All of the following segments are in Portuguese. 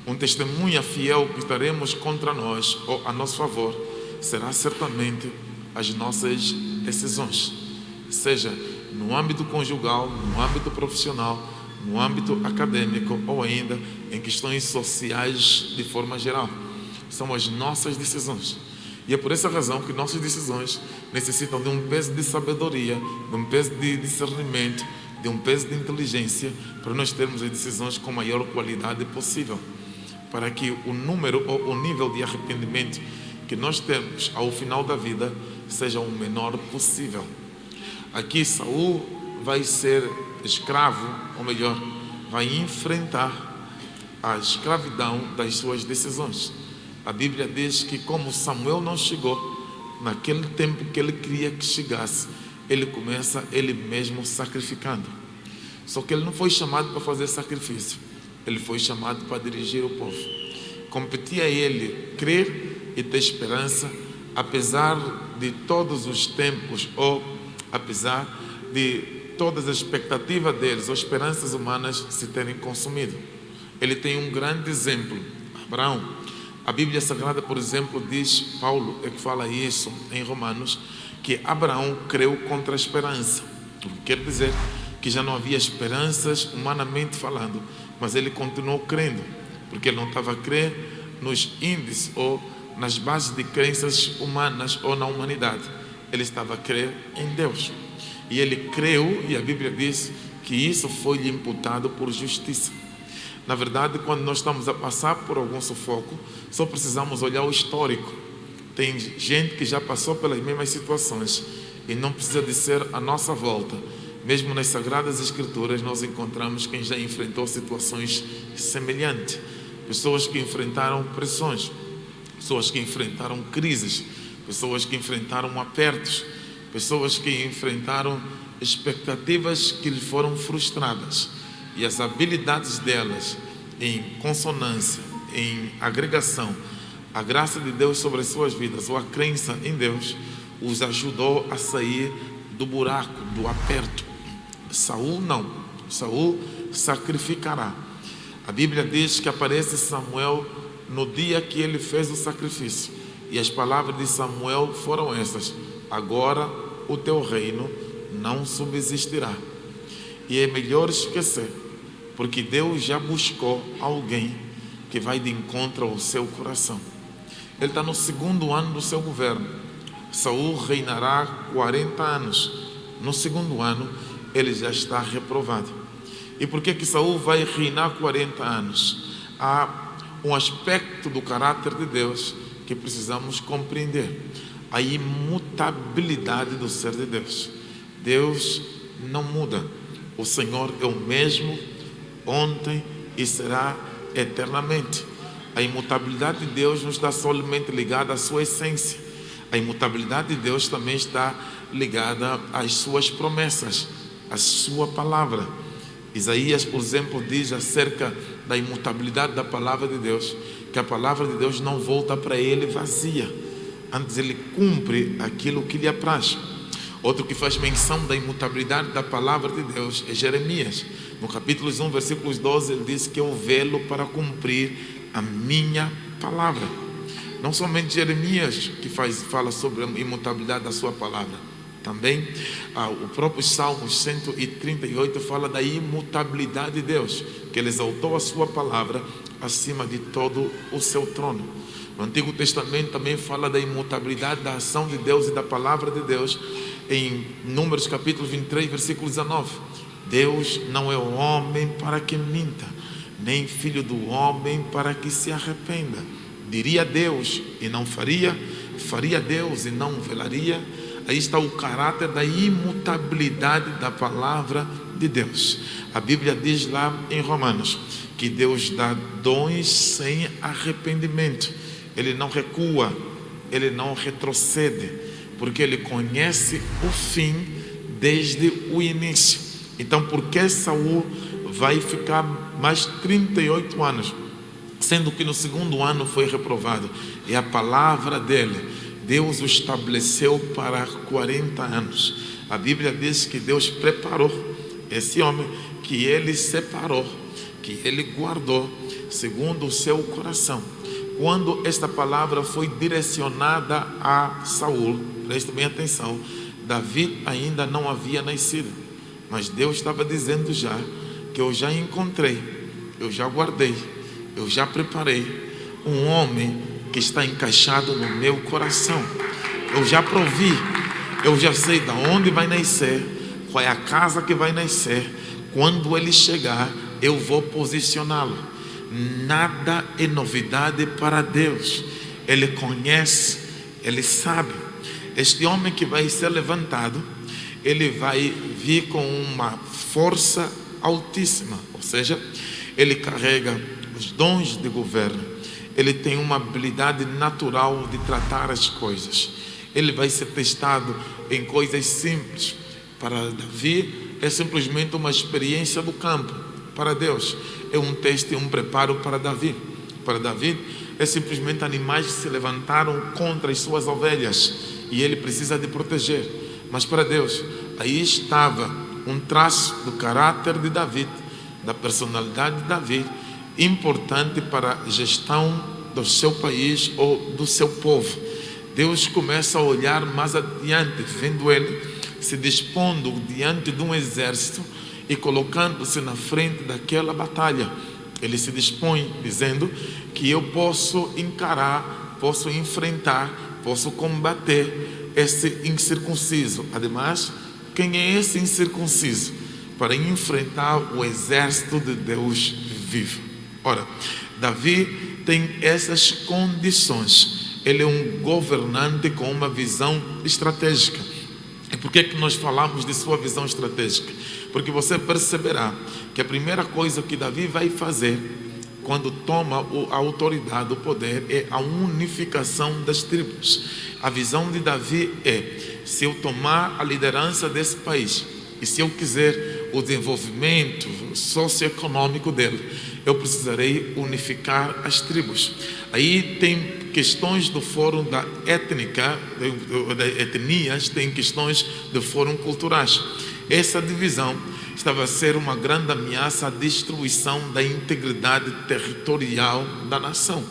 Um testemunha fiel que estaremos contra nós ou a nosso favor será certamente as nossas decisões, seja no âmbito conjugal, no âmbito profissional, no âmbito acadêmico ou ainda em questões sociais de forma geral. São as nossas decisões. E é por essa razão que nossas decisões necessitam de um peso de sabedoria, de um peso de discernimento, de um peso de inteligência, para nós termos as decisões com a maior qualidade possível, para que o número ou o nível de arrependimento que nós temos ao final da vida seja o menor possível. Aqui Saul vai ser escravo, ou melhor, vai enfrentar a escravidão das suas decisões. A Bíblia diz que como Samuel não chegou naquele tempo que ele queria que chegasse, ele começa ele mesmo sacrificando. Só que ele não foi chamado para fazer sacrifício, ele foi chamado para dirigir o povo. Competia a ele crer e ter esperança, apesar de todos os tempos, ou apesar de todas as expectativas deles, ou esperanças humanas se terem consumido. Ele tem um grande exemplo, Abraão. A Bíblia Sagrada, por exemplo, diz, Paulo é que fala isso em Romanos, que Abraão creu contra a esperança. O que quer dizer que já não havia esperanças humanamente falando, mas ele continuou crendo, porque ele não estava a crer nos índices ou nas bases de crenças humanas ou na humanidade. Ele estava a crer em Deus. E ele creu, e a Bíblia diz que isso foi-lhe imputado por justiça. Na verdade, quando nós estamos a passar por algum sufoco, só precisamos olhar o histórico. Tem gente que já passou pelas mesmas situações e não precisa de ser a nossa volta. Mesmo nas Sagradas Escrituras nós encontramos quem já enfrentou situações semelhantes. Pessoas que enfrentaram pressões, pessoas que enfrentaram crises, pessoas que enfrentaram apertos, pessoas que enfrentaram expectativas que lhe foram frustradas. E as habilidades delas em consonância, em agregação, a graça de Deus sobre as suas vidas, ou a crença em Deus, os ajudou a sair do buraco, do aperto. Saul não. Saul sacrificará. A Bíblia diz que aparece Samuel no dia que ele fez o sacrifício. E as palavras de Samuel foram essas: agora o teu reino não subsistirá. E é melhor esquecer, porque Deus já buscou alguém que vai de encontro ao seu coração. Ele está no 2º ano do seu governo. Saul reinará 40 anos. No 2º ano, ele já está reprovado. E por que Saul vai reinar 40 anos? Há um aspecto do caráter de Deus que precisamos compreender: a imutabilidade do ser de Deus. Deus não muda. O Senhor é o mesmo ontem e será eternamente. A imutabilidade de Deus não está somente ligada à sua essência. A imutabilidade de Deus também está ligada às suas promessas, à sua palavra. Isaías, por exemplo, diz acerca da imutabilidade da palavra de Deus, que a palavra de Deus não volta para ele vazia, antes ele cumpre aquilo que lhe apraz. Outro que faz menção da imutabilidade da palavra de Deus é Jeremias. No capítulo 1, versículos 12, ele diz que eu velo para cumprir a minha palavra. Não somente Jeremias que fala sobre a imutabilidade da sua palavra, também o próprio Salmo 138 fala da imutabilidade de Deus, que ele exaltou a sua palavra acima de todo o seu trono. No Antigo Testamento também fala da imutabilidade da ação de Deus e da palavra de Deus, em Números capítulo 23, versículo 19. Deus não é homem para que minta, nem filho do homem para que se arrependa. Diria Deus e não faria, faria Deus e não velaria. Aí está o caráter da imutabilidade da palavra de Deus. A Bíblia diz lá em Romanos que Deus dá dons sem arrependimento. Ele não recua, ele não retrocede, porque ele conhece o fim desde o início. Então, por que Saul vai ficar mais 38 anos, sendo que no 2º ano foi reprovado? É a palavra dele. Deus o estabeleceu para 40 anos. A Bíblia diz que Deus preparou esse homem, que ele separou, que ele guardou segundo o seu coração. Quando esta palavra foi direcionada a Saul, preste bem atenção, Davi ainda não havia nascido, mas Deus estava dizendo já que eu já encontrei, eu já guardei, eu já preparei um homem que está encaixado no meu coração. Eu já provi, eu já sei de onde vai nascer, qual é a casa que vai nascer. Quando ele chegar, eu vou posicioná-lo. Nada é novidade para Deus. Ele conhece, ele sabe. Este homem que vai ser levantado, ele vai vir com uma força altíssima, ou seja, ele carrega os dons de governo, ele tem uma habilidade natural de tratar as coisas, ele vai ser testado em coisas simples. Para Davi é simplesmente uma experiência do campo, para Deus é um teste, um preparo para Davi. Para Davi é simplesmente animais que se levantaram contra as suas ovelhas e ele precisa de proteger. Mas para Deus, aí estava um traço do caráter de Davi, da personalidade de Davi, importante para a gestão do seu país ou do seu povo. Deus começa a olhar mais adiante, vendo ele se dispondo diante de um exército e colocando-se na frente daquela batalha. Ele se dispõe dizendo que eu posso encarar, posso enfrentar, posso combater esse incircunciso. Ademais, quem é esse incircunciso? Para enfrentar o exército de Deus vivo. Ora, Davi tem essas condições. Ele é um governante com uma visão estratégica. E por que nós falamos de sua visão estratégica? Porque você perceberá que a primeira coisa que Davi vai fazer quando toma a autoridade, o poder, é a unificação das tribos. A visão de Davi é: se eu tomar a liderança desse país e se eu quiser o desenvolvimento socioeconômico dele, eu precisarei unificar as tribos. Aí tem questões do fórum da étnica, da etnias, tem questões do fórum culturais. Essa divisão estava a ser uma grande ameaça à destruição da integridade territorial da nação.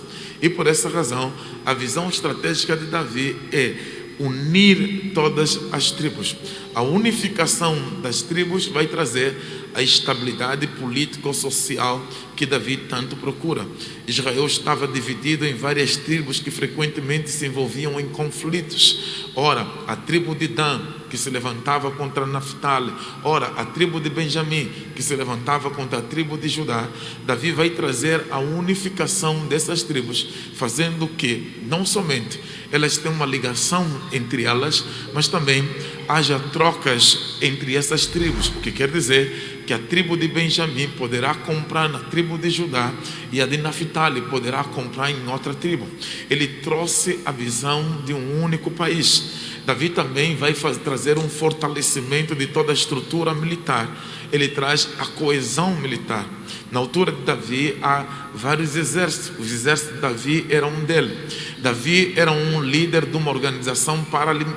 E por essa razão, a visão estratégica de Davi é unir todas as tribos. A unificação das tribos vai trazer a estabilidade político-social que Davi tanto procura. Israel estava dividido em várias tribos que frequentemente se envolviam em conflitos. Ora, a tribo de Dan, que se levantava contra Naftali. Ora, a tribo de Benjamim, que se levantava contra a tribo de Judá. Davi vai trazer a unificação dessas tribos, fazendo que, não somente elas tenham uma ligação entre elas, mas também haja trocas entre essas tribos, o que quer dizer que a tribo de Benjamim poderá comprar na tribo de Judá e a de Naftali poderá comprar em outra tribo. Ele trouxe a visão de um único país. Davi também vai trazer um fortalecimento de toda a estrutura militar. Ele traz a coesão militar. Na altura de Davi há vários exércitos. Os exércitos de Davi eram um dele. Davi era um líder de uma organização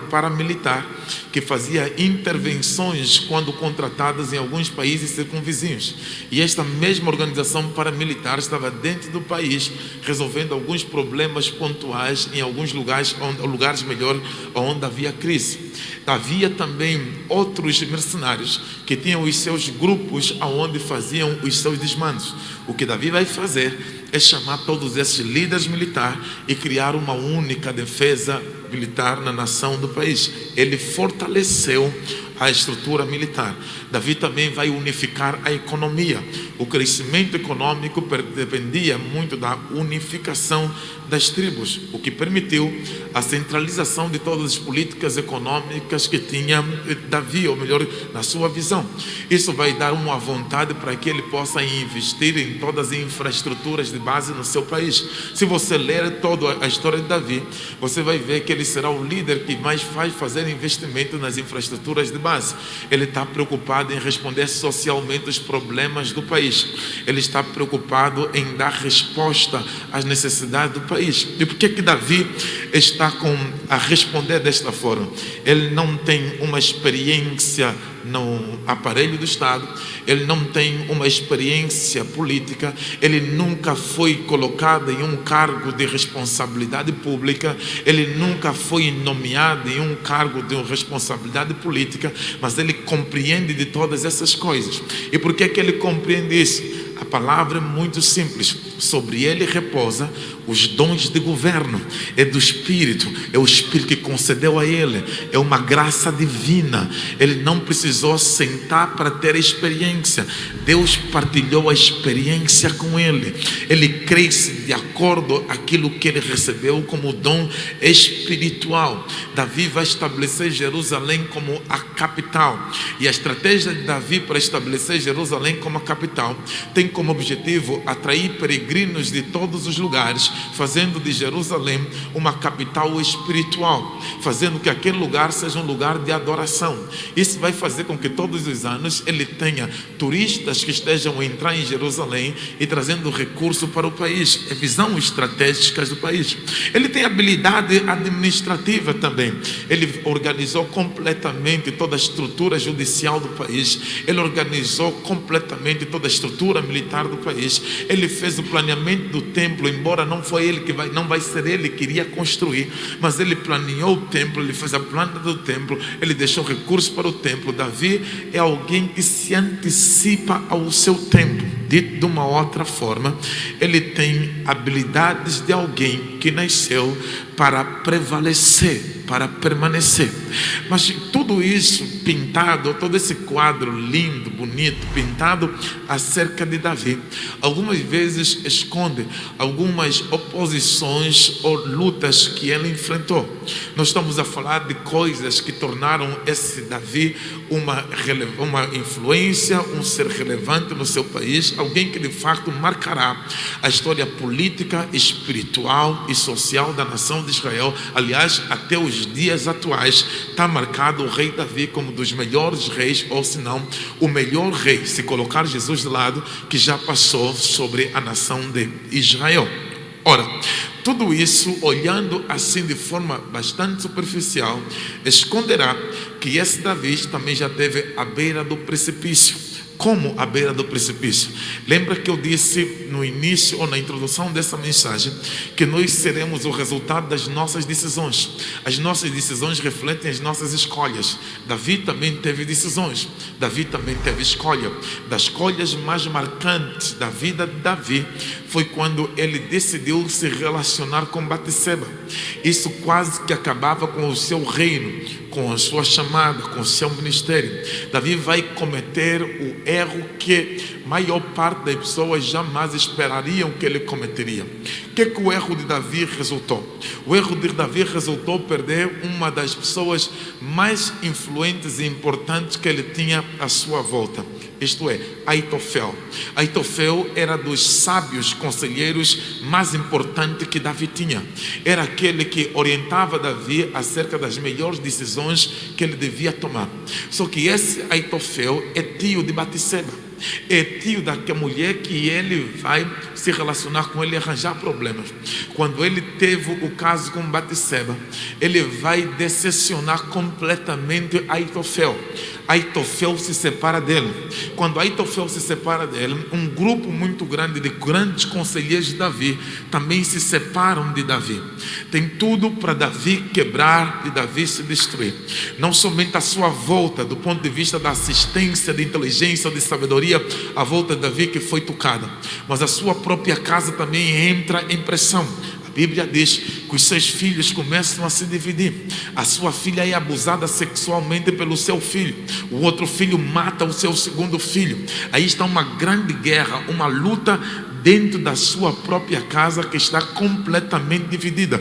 paramilitar que fazia intervenções quando contratadas em alguns países circunvizinhos. E esta mesma organização paramilitar estava dentro do país, resolvendo alguns problemas pontuais em alguns lugares melhor, onde havia crise. Havia também outros mercenários que tinham os seus grupos aonde faziam os seus desmandos. O que Davi vai fazer é chamar todos esses líderes militares e criar uma única defesa militar na nação do país. Ele fortaleceu a estrutura militar. Davi também vai unificar a economia. O crescimento econômico dependia muito da unificação das tribos, o que permitiu a centralização de todas as políticas econômicas que tinha Davi, ou melhor, na sua visão. Isso vai dar uma vontade para que ele possa investir em todas as infraestruturas de base no seu país. Se você ler toda a história de Davi, você vai ver que ele será o líder que mais vai fazer investimento nas infraestruturas de base. Ele está preocupado em responder socialmente os problemas do país. Ele está preocupado em dar resposta às necessidades do país. E por que Davi está a responder desta forma? Ele não tem uma experiência no aparelho do Estado, ele não tem uma experiência política, ele nunca foi colocado em um cargo de responsabilidade pública, ele nunca foi nomeado em um cargo de responsabilidade política, mas ele compreende de todas essas coisas. E por que ele compreende isso? A palavra é muito simples. Sobre ele repousa os dons de governo. É do Espírito. É o Espírito que concedeu a ele. É uma graça divina. Ele não precisou sentar para ter experiência. Deus partilhou a experiência com ele. Ele cresce de acordo com aquilo que ele recebeu como dom espiritual. Davi vai estabelecer Jerusalém como a capital. E a estratégia de Davi para estabelecer Jerusalém como a capital tem como objetivo atrair peregrinos de todos os lugares, fazendo de Jerusalém uma capital espiritual, fazendo que aquele lugar seja um lugar de adoração. Isso vai fazer com que todos os anos ele tenha turistas que estejam a entrar em Jerusalém e trazendo recurso para o país. É visão estratégica do país. Ele tem habilidade administrativa também. Ele organizou completamente toda a estrutura judicial do país. Ele organizou completamente toda a estrutura militar do país. Ele fez o planeamento do templo, embora não vai ser ele que iria construir, mas ele planeou o templo, ele fez a planta do templo, ele deixou recursos para o templo. Davi é alguém que se antecipa ao seu tempo. Dito de uma outra forma, ele tem habilidades de alguém que nasceu para prevalecer, para permanecer. Mas tudo isso pintado, todo esse quadro lindo, bonito, pintado acerca de Davi, algumas vezes esconde algumas oposições ou lutas que ele enfrentou. Nós estamos a falar de coisas que tornaram esse Davi uma influência, um ser relevante no seu país, alguém que de fato marcará a história política, espiritual e social da nação de Israel. Aliás, até os dias atuais está marcado o rei Davi como um dos melhores reis, ou se não, o melhor rei, se colocar Jesus de lado, que já passou sobre a nação de Israel. Ora, tudo isso, olhando assim de forma bastante superficial, esconderá que esse Davi também já esteve à beira do precipício. Como à beira do precipício? Lembra que eu disse no início ou na introdução dessa mensagem que nós seremos o resultado das nossas decisões. As nossas decisões refletem as nossas escolhas. Davi também teve decisões. Davi também teve escolha. Das escolhas mais marcantes da vida de Davi foi quando ele decidiu se relacionar com Batseba. Isso quase que acabava com o seu reino, com a sua chamada, com o seu ministério. Davi vai cometer o erro que a maior parte das pessoas jamais esperariam que ele cometeria. O que o erro de Davi resultou? O erro de Davi resultou perder uma das pessoas mais influentes e importantes que ele tinha à sua volta. Isto é, Aitofel. Aitofel era dos sábios conselheiros mais importantes que Davi tinha. Era aquele que orientava Davi acerca das melhores decisões que ele devia tomar. Só que esse Aitofel é tio de Batseba. É tio daquela mulher que ele vai se relacionar com ele e arranjar problemas. Quando ele teve o caso com Batseba, ele vai decepcionar completamente Aitofel. Aitofel se separa dele. Quando Aitofel se separa dele, um grupo muito grande de grandes conselheiros de Davi também se separam de Davi. Tem tudo para Davi quebrar e Davi se destruir. Não somente a sua volta, do ponto de vista da assistência, de inteligência, de sabedoria, a volta de Davi que foi tocada, mas a sua própria casa também entra em pressão. A Bíblia diz que os seus filhos começam a se dividir. A sua filha é abusada sexualmente pelo seu filho. O outro filho mata o seu segundo filho. Aí está uma grande guerra, uma luta dentro da sua própria casa que está completamente dividida.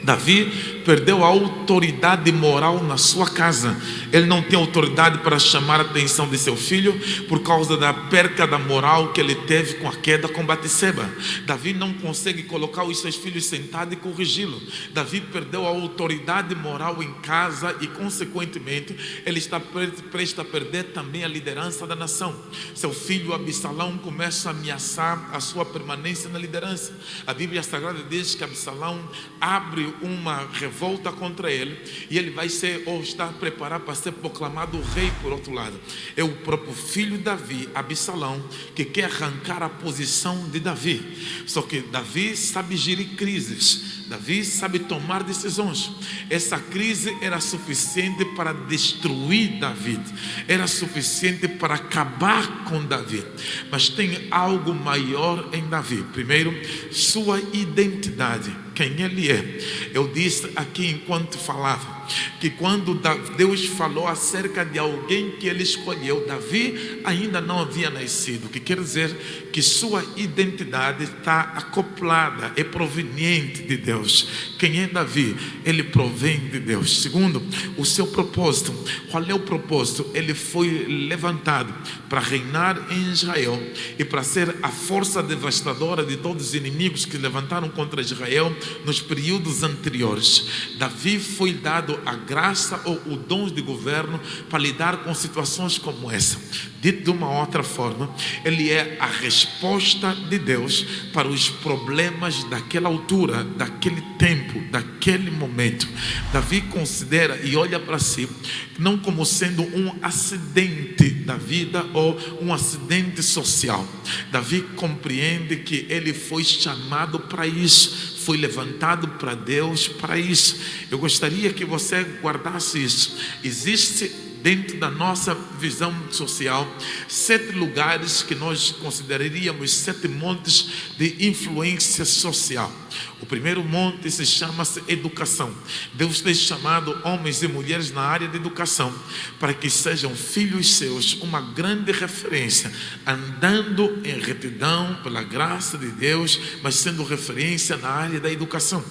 Davi perdeu a autoridade moral na sua casa. Ele não tem autoridade para chamar a atenção de seu filho por causa da perca da moral que ele teve com a queda com Batseba. Davi não consegue colocar os seus filhos sentados e corrigi-lo. Davi perdeu a autoridade moral em casa e, consequentemente, ele está prestes a perder também a liderança da nação. Seu filho Absalão começa a ameaçar a sua permanência na liderança. A Bíblia Sagrada diz que Absalão abre uma revolta volta contra ele e ele vai ser, ou está preparado para ser proclamado rei por outro lado. É o próprio filho de Davi, Absalão, que quer arrancar a posição de Davi. Só que Davi sabe gerir crises, Davi sabe tomar decisões. Essa crise era suficiente para destruir Davi, era suficiente para acabar com Davi. Mas tem algo maior em Davi. Primeiro, sua identidade, quem ele é. Eu disse aqui enquanto falava que quando Deus falou acerca de alguém que ele escolheu, Davi ainda não havia nascido, o que quer dizer que sua identidade está acoplada, é proveniente de Deus. Quem é Davi? Ele provém de Deus. Segundo, o seu propósito. Qual é o propósito? Ele foi levantado para reinar em Israel e para ser a força devastadora de todos os inimigos que levantaram contra Israel nos períodos anteriores. Davi foi dado a graça ou o dom de governo para lidar com situações como essa. Dito de uma outra forma, ele é a resposta de Deus para os problemas daquela altura, daquele tempo, daquele momento. Davi considera e olha para si não como sendo um acidente da vida ou um acidente social. Davi compreende que ele foi chamado para isso, foi levantado para Deus para isso. Eu gostaria que você guardasse isso. Existe dentro da nossa visão social 7 lugares que nós consideraríamos 7 montes de influência social. O primeiro monte se chama-se educação. Deus tem chamado homens e mulheres na área de educação para que sejam filhos seus uma grande referência, andando em retidão pela graça de Deus, mas sendo referência na área da educação.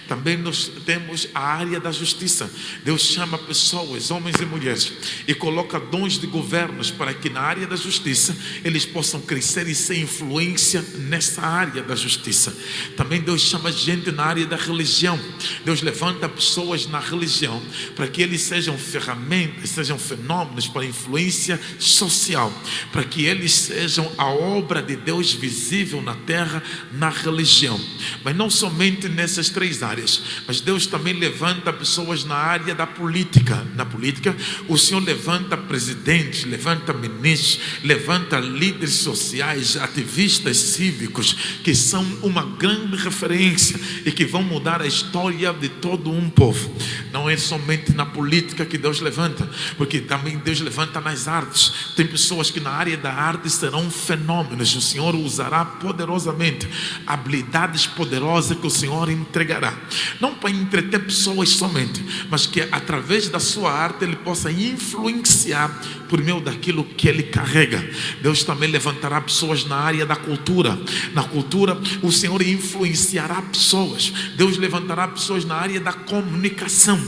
Também nós temos a área da justiça. Deus chama pessoas, homens e mulheres, e coloca dons de governos para que na área da justiça eles possam crescer e ser influência nessa área da justiça. Também Deus chama gente na área da religião. Deus levanta pessoas na religião para que eles sejam ferramentas, sejam fenômenos para influência social, para que eles sejam a obra de Deus visível na terra, na religião. Mas não somente nessas 3 áreas, mas Deus também levanta pessoas na área da política. Na política, o Senhor levanta presidentes, levanta ministros, levanta líderes sociais, ativistas cívicos, que são uma grande referência e que vão mudar a história de todo um povo. Não é somente na política que Deus levanta, porque também Deus levanta nas artes. Tem pessoas que na área da arte serão fenômenos. O Senhor usará poderosamente habilidades poderosas que o Senhor entregará, não para entreter pessoas somente, mas que através da sua arte ele possa influenciar por meio daquilo que ele carrega. Deus também levantará pessoas na área da cultura. Na cultura o Senhor influenciará pessoas. Deus levantará pessoas na área da comunicação.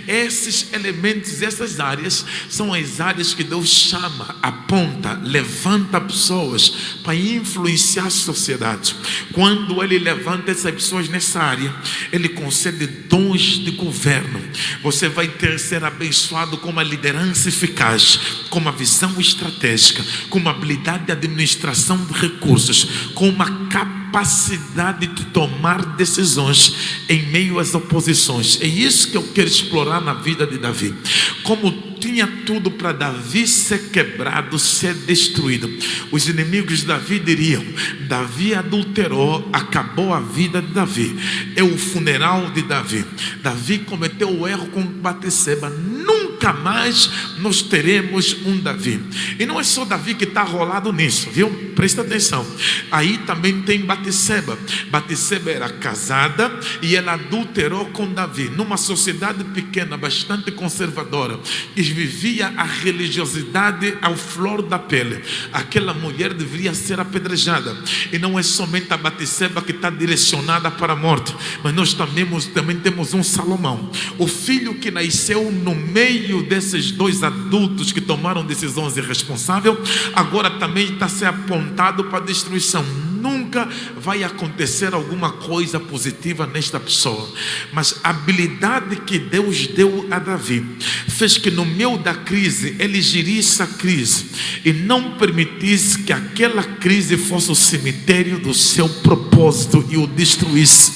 Esses elementos, essas áreas são as áreas que Deus chama, aponta, levanta pessoas para influenciar a sociedade. Quando ele levanta essas pessoas nessa área, ele concede dons de governo. Você vai ser abençoado com uma liderança eficaz, com uma visão estratégica, com uma habilidade de administração de recursos, com uma capacidade de tomar decisões em meio às oposições. É isso que eu quero explorar na vida de Davi. Como tinha tudo para Davi ser quebrado, ser destruído. Os inimigos de Davi diriam: Davi adulterou, acabou a vida de Davi. É o funeral de Davi. Davi cometeu o erro com Batseba. Nunca mais nós teremos um Davi. E não é só Davi que está rolado nisso, viu? Presta atenção. Aí também tem Batseba. Batseba era casada e ela adulterou com Davi. Numa sociedade pequena, bastante conservadora, que vivia a religiosidade ao flor da pele, aquela mulher deveria ser apedrejada. E não é somente a Batseba que está direcionada para a morte, mas nós também temos um Salomão, o filho que nasceu no meio desses 2 adultos que tomaram decisões irresponsáveis. Agora também está sendo apontado para a destruição. Nunca vai acontecer alguma coisa positiva nesta pessoa, mas a habilidade que Deus deu a Davi fez que no meio da crise ele gerisse a crise e não permitisse que aquela crise fosse o cemitério do seu propósito e o destruísse.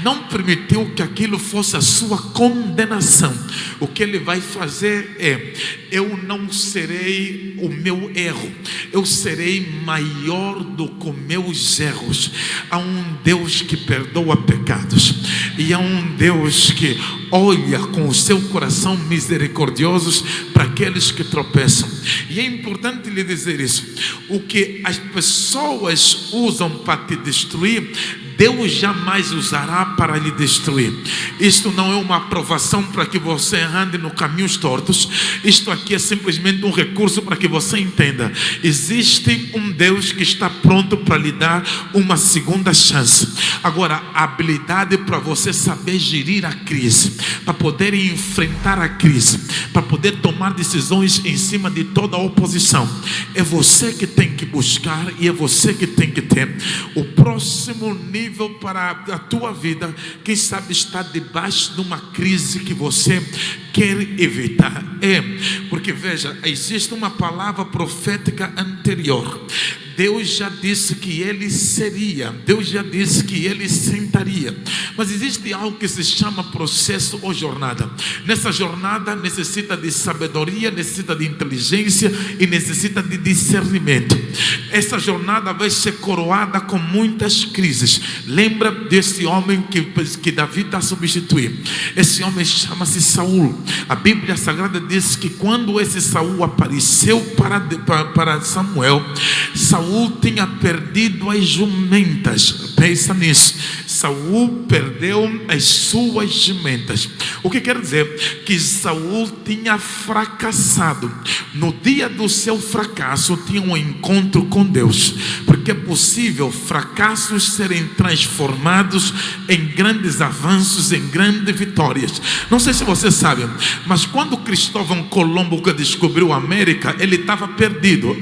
não permitiu que aquilo fosse a sua condenação. O que Ele vai fazer é: eu não serei o meu erro, eu serei maior do que os meus erros. Há um Deus que perdoa pecados, e há um Deus que olha com o seu coração misericordioso para aqueles que tropeçam. E é importante lhe dizer isso: o que as pessoas usam para te destruir, Deus jamais usará para lhe destruir. Isto não é uma aprovação para que você ande no caminhos tortos. Isto aqui é simplesmente um recurso para que você entenda: existe um Deus que está pronto para lhe dar uma segunda chance. Agora, a habilidade para você saber gerir a crise, para poder enfrentar a crise, para poder tomar decisões em cima de toda a oposição, é você que tem que buscar, e é você que tem que ter. O próximo nível para a tua vida, quem sabe, está debaixo de uma crise que você quer evitar. Porque veja, existe uma palavra profética anterior. Deus já disse que Ele seria, Deus já disse que Ele sentaria, mas existe algo que se chama processo ou jornada. Nessa jornada necessita de sabedoria, necessita de inteligência e necessita de discernimento. Essa jornada vai ser coroada com muitas crises. Lembra desse homem que Davi está substituindo? Esse homem chama-se Saul. A Bíblia Sagrada diz que quando esse Saul apareceu para Samuel, Saul tinha perdido as jumentas. Pensa nisso. Saul perdeu as suas jumentas. O que quer dizer? Que Saul tinha fracassado. No dia do seu fracasso, tinha um encontro com Deus. Porque é possível fracassos serem transformados em grandes avanços, em grandes vitórias. Não sei se você sabe, mas quando Cristóvão Colombo descobriu a América, ele estava perdido.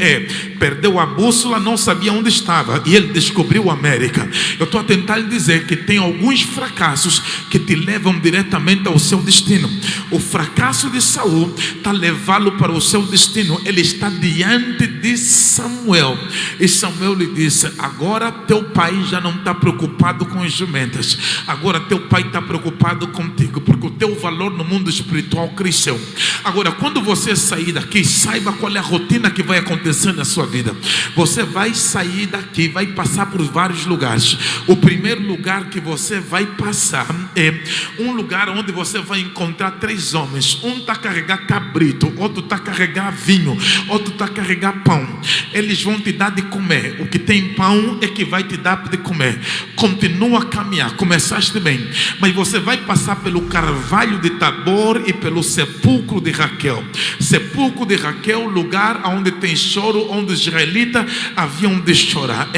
Perdeu a bússola, não sabia onde estava, e ele descobriu a América. Eu estou a tentar lhe dizer que tem alguns fracassos que te levam diretamente ao seu destino. O fracasso de Saul está levá-lo para o seu destino. Ele está diante de Samuel, e Samuel lhe disse: agora teu pai já não está preocupado com as jumentas, agora teu pai está preocupado contigo, porque o teu valor no mundo espiritual cresceu. Agora, quando você sair daqui, saiba qual é a rotina que vai acontecer na sua vida. Você vai sair daqui, vai passar por vários lugares. O primeiro lugar que você vai passar é um lugar onde você vai encontrar 3 homens. Um está a carregar cabrito, outro está a carregar vinho, outro está a carregar pão. Eles vão te dar de comer. O que tem pão é que vai te dar de comer. Continua a caminhar. Começaste bem, mas você vai passar pelo carvalho de Tabor e pelo sepulcro de Raquel. Sepulcro de Raquel, lugar onde tem choro, onde os israelitas haviam de chorar.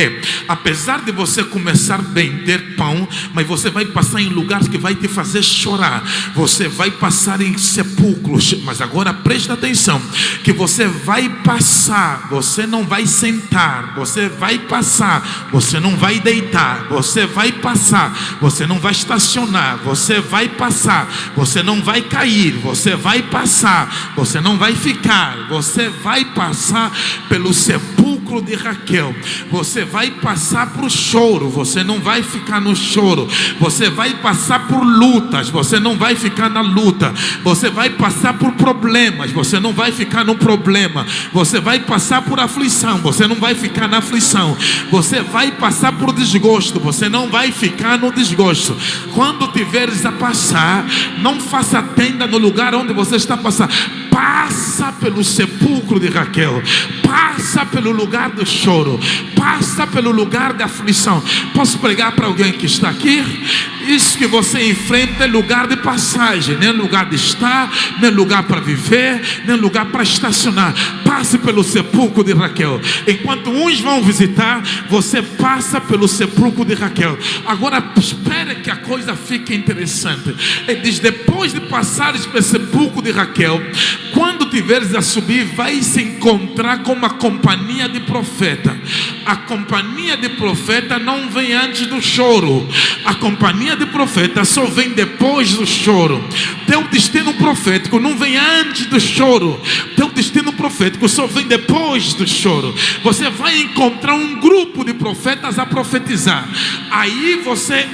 Apesar de você começar bem, ter pão, mas você vai passar em lugares que vai te fazer chorar. Você vai passar em sepulcros. Mas agora presta atenção, que você vai passar, você não vai sentar, você vai passar, você não vai deitar, você vai passar, você não vai estacionar, você vai passar, você não vai cair, você vai passar, você não vai ficar, você vai passar pelo sepulcro de Raquel. Você vai passar por choro, você não vai ficar no choro. Você vai passar por lutas, você não vai ficar na luta. Você vai passar por problemas, você não vai ficar no problema. Você vai passar por aflição, você não vai ficar na aflição. Você vai passar por desgosto, você não vai ficar no desgosto. Quando tiveres a passar, não faça tenda no lugar onde você está passando. Passa pelo sepulcro de Raquel, passa pelo lugar do choro, passa pelo lugar da aflição. Posso pregar para alguém que está aqui? Isso que você enfrenta é lugar de passagem, nem lugar de estar, nem lugar para viver, nem lugar para estacionar. Passe pelo sepulcro de Raquel. Enquanto uns vão visitar, você passa pelo sepulcro de Raquel. Agora espere que a coisa fique interessante. Ele diz: depois de passares pelo sepulcro de Raquel, quando tiveres a subir, vai se encontrar com uma companhia de profeta. A companhia de profeta não vem antes do choro. A companhia de profeta só vem depois do choro. Teu destino profético não vem antes do choro. Teu destino profético só vem depois do choro. Você vai encontrar um grupo de profetas a profetizar. Aí você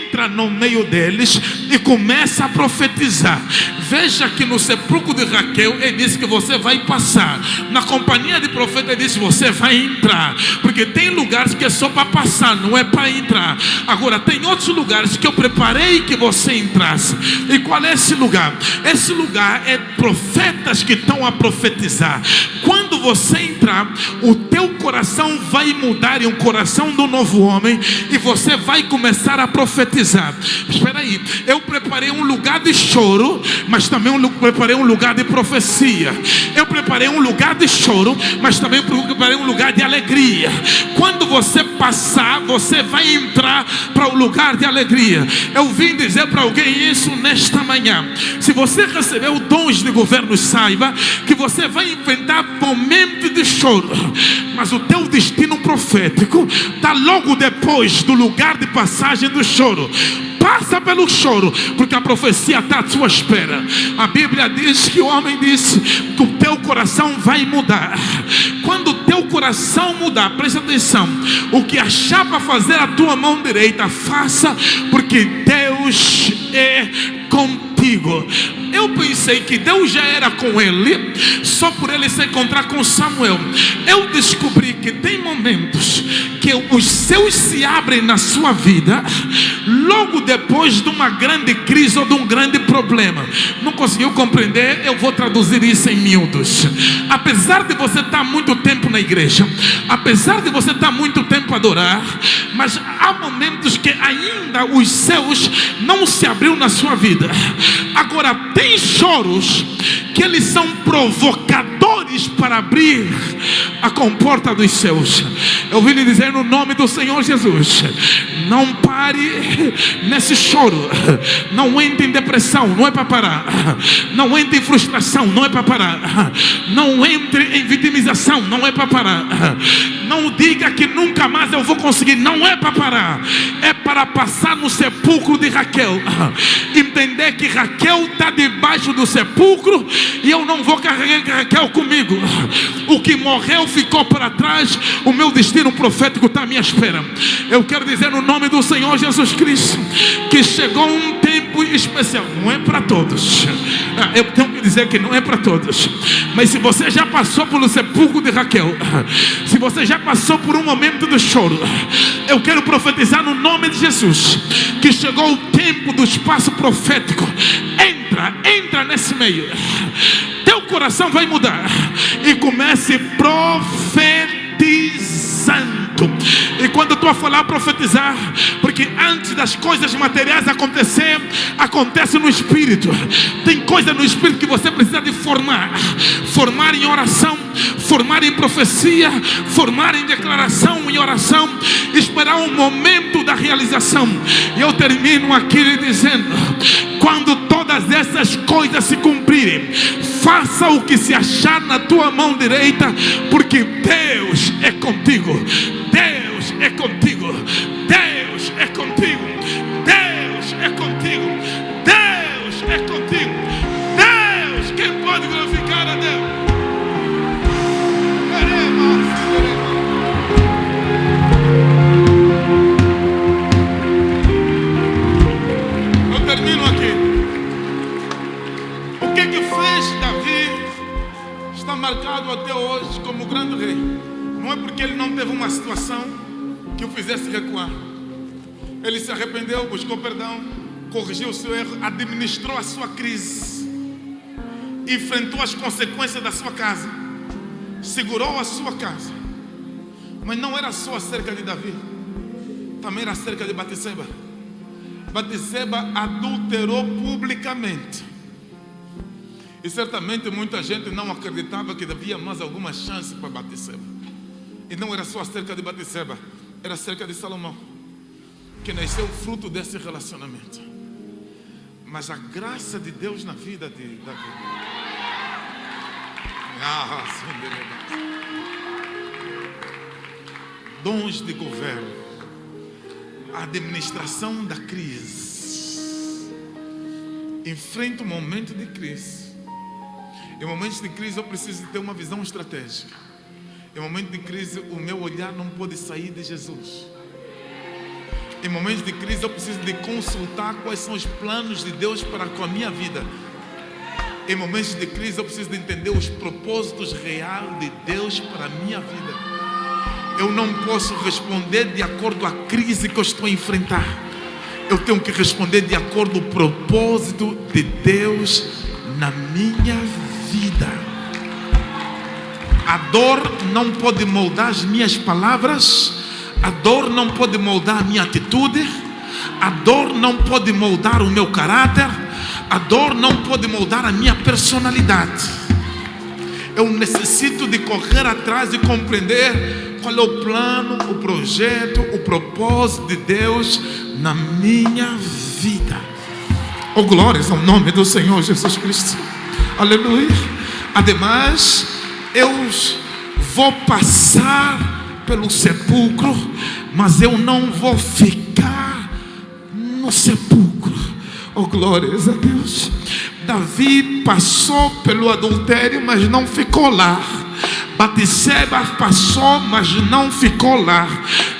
entra entra no meio deles e começa a profetizar. Veja que no sepulcro de Raquel ele disse que você vai passar. Na companhia de profeta ele disse você vai entrar. Porque tem lugares que é só para passar, não é para entrar. Agora tem outros lugares que eu preparei que você entrasse. E qual é esse lugar? Esse lugar é profetas que estão a profetizar. Quando você entrar, o teu coração vai mudar em um coração do novo homem e você vai começar a profetizar. Espera aí, eu preparei um lugar de choro, mas também preparei um lugar de profecia. Eu preparei um lugar de choro, mas também preparei um lugar de alegria. Quando você passar, você vai entrar para o lugar de alegria. Eu vim dizer para alguém isso nesta manhã. Se você recebeu dons de governo, saiba que você vai enfrentar momentos de choro, mas o teu destino profético está logo depois do lugar de passagem do choro. Passa pelo choro, porque a profecia está à sua espera. A Bíblia diz que o homem disse que o teu coração vai mudar. Quando o teu coração mudar, presta atenção, o que achar para fazer a tua mão direita, faça, porque Deus é contigo. Eu pensei que Deus já era com ele, só por ele se encontrar com Samuel. Eu descobri que tem momentos que os céus se abrem na sua vida logo depois de uma grande crise ou de um grande problema. Não conseguiu compreender? Eu vou traduzir isso em miúdos. Apesar de você estar muito tempo na igreja, apesar de você estar muito tempo a adorar, mas há momentos que ainda os céus não se abriu na sua vida. Agora tem choros que eles são provocadores para abrir a comporta dos céus. Eu vim lhe dizer no nome do Senhor Jesus: não pare nesse choro. Não entre em depressão, não é para parar. Não entre em frustração, não é para parar. Não entre em vitimização, não é para parar. Não diga que nunca mais eu vou conseguir, não é para parar. É para passar no sepulcro de Raquel. Entender que Raquel está debaixo do sepulcro e eu não vou carregar Raquel comigo. O que morreu ficou para trás. O meu destino profético está à minha espera. Eu quero dizer no nome do Senhor Jesus Cristo que chegou um tempo especial. Não é para todos. Eu tenho que dizer que não é para todos. Mas se você já passou pelo sepulcro de Raquel, se você já passou por um momento de choro, eu quero profetizar no nome de Jesus que chegou o tempo do espaço profético. Entra nesse meio. Teu coração vai mudar e comece profetizando. E quando eu estou a falar profetizar, porque antes das coisas materiais acontecer, acontece no espírito. Tem coisa no espírito que você precisa de formar em oração, formar em profecia, formar em declaração, em oração, esperar um momento da realização. E eu termino aqui lhe dizendo: quando todas essas coisas se cumprirem, faça o que se achar na tua mão direita, porque Deus é contigo. Deus é contigo. Deus é contigo. Deus é contigo. Deus é contigo. Deus, quem pode glorificar a Deus? Eu termino aqui. O que fez Davi está marcado até hoje como grande rei? Não é porque ele não teve uma situação que o fizesse recuar. Ele se arrependeu, buscou perdão, corrigiu o seu erro, administrou a sua crise, enfrentou as consequências da sua casa, segurou a sua casa. Mas não era só acerca de Davi, também era acerca de Batseba. Batseba adulterou publicamente. E certamente muita gente não acreditava que havia mais alguma chance para Batseba. E não era só acerca de Batseba, era acerca de Salomão, que nasceu fruto desse relacionamento. Mas a graça de Deus na vida de Davi. Dons de governo, a administração da crise. Enfrenta um momento de crise. Em momentos de crise eu preciso ter uma visão estratégica. Em momento de crise, o meu olhar não pode sair de Jesus. Em momentos de crise eu preciso de consultar quais são os planos de Deus para com a minha vida. Em momentos de crise eu preciso de entender os propósitos reais de Deus para a minha vida. Eu não posso responder de acordo com a crise que eu estou a enfrentar. Eu tenho que responder de acordo com o propósito de Deus na minha vida. A dor não pode moldar as minhas palavras. A dor não pode moldar a minha atitude. A dor não pode moldar o meu caráter. A dor não pode moldar a minha personalidade. Eu necessito de correr atrás e compreender qual é o plano, o projeto, o propósito de Deus na minha vida. Oh, glórias ao nome do Senhor Jesus Cristo. Aleluia. Ademais, eu vou passar pelo sepulcro, mas eu não vou ficar no sepulcro. Oh, glórias a Deus. Davi passou pelo adultério, mas não ficou lá. Batseba passou, mas não ficou lá.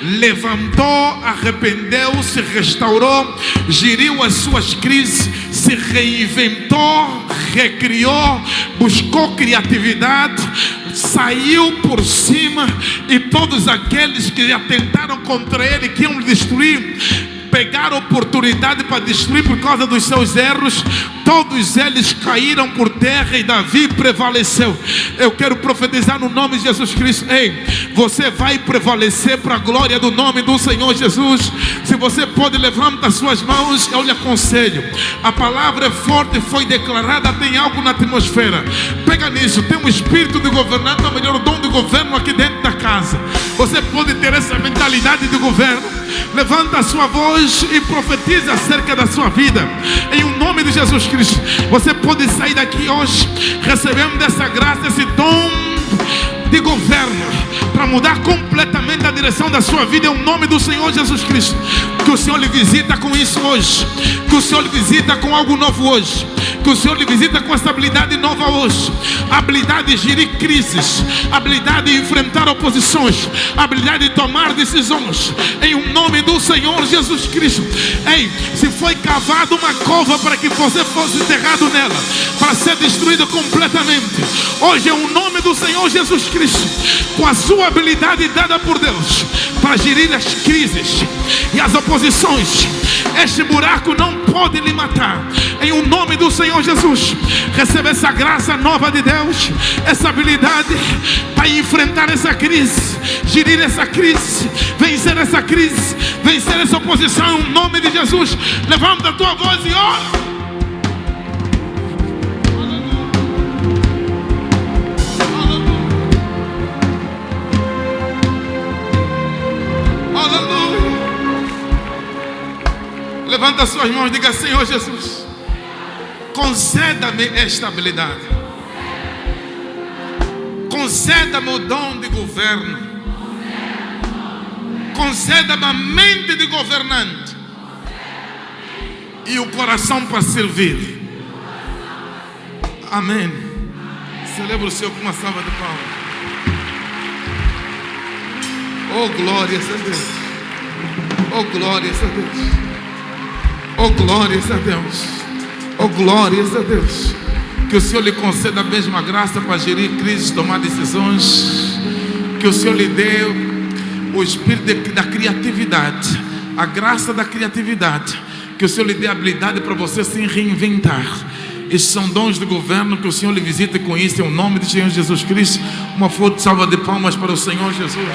Levantou, arrependeu-se, restaurou, geriu as suas crises, se reinventou, recriou, buscou criatividade, saiu por cima, e todos aqueles que atentaram contra ele, que iam destruir, pegaram oportunidade para destruir por causa dos seus erros. Todos eles caíram por terra e Davi prevaleceu. Eu quero profetizar no nome de Jesus Cristo. Ei, você vai prevalecer para a glória do nome do Senhor Jesus. Se você pode, levanta as suas mãos. Eu lhe aconselho. A palavra é forte, foi declarada. Tem algo na atmosfera. Pega nisso. Tem um espírito de governante, ou melhor, o dom de governo aqui dentro da casa. Você pode ter essa mentalidade de governo. Levanta a sua voz e profetiza acerca da sua vida. Em o nome de Jesus Cristo. Você pode sair daqui hoje recebendo dessa graça, esse dom de governo, para mudar completamente a direção da sua vida. Em o nome do Senhor Jesus Cristo. Que o Senhor lhe visita com isso hoje. Que o Senhor lhe visita com algo novo hoje. Que o Senhor lhe visita com essa habilidade nova hoje. Habilidade de gerir crises, habilidade de enfrentar oposições, habilidade de tomar decisões. Em o nome do Senhor Jesus Cristo. Ei, se foi cavado uma cova para que você fosse enterrado nela, para ser destruído completamente, hoje, em o nome do Senhor Jesus Cristo, com a sua habilidade dada por Deus para gerir as crises e as oposições, este buraco não pode lhe matar. Em o nome do Senhor Jesus, receba essa graça nova de Deus, essa habilidade para enfrentar essa crise, gerir essa crise, vencer essa crise, vencer essa oposição. Em nome de Jesus, levanta a tua voz e ora. Levanta as suas mãos e diga: Senhor Jesus, conceda-me esta habilidade. Conceda-me o dom de governo. Conceda-me a mente de governante e o coração para servir. Amém. Celebra o Senhor com uma salva de palmas. Oh, glórias a Deus. Oh, glórias a Deus. Oh, glórias a Deus. Oh, glórias a Deus. Que o Senhor lhe conceda a mesma graça para gerir crises, tomar decisões. Que o Senhor lhe dê o espírito da criatividade, a graça da criatividade. Que o Senhor lhe dê a habilidade para você se reinventar. Estes são dons de governo. Que o Senhor lhe visite com isso, em nome de Senhor Jesus Cristo. Uma forte salva de palmas para o Senhor Jesus.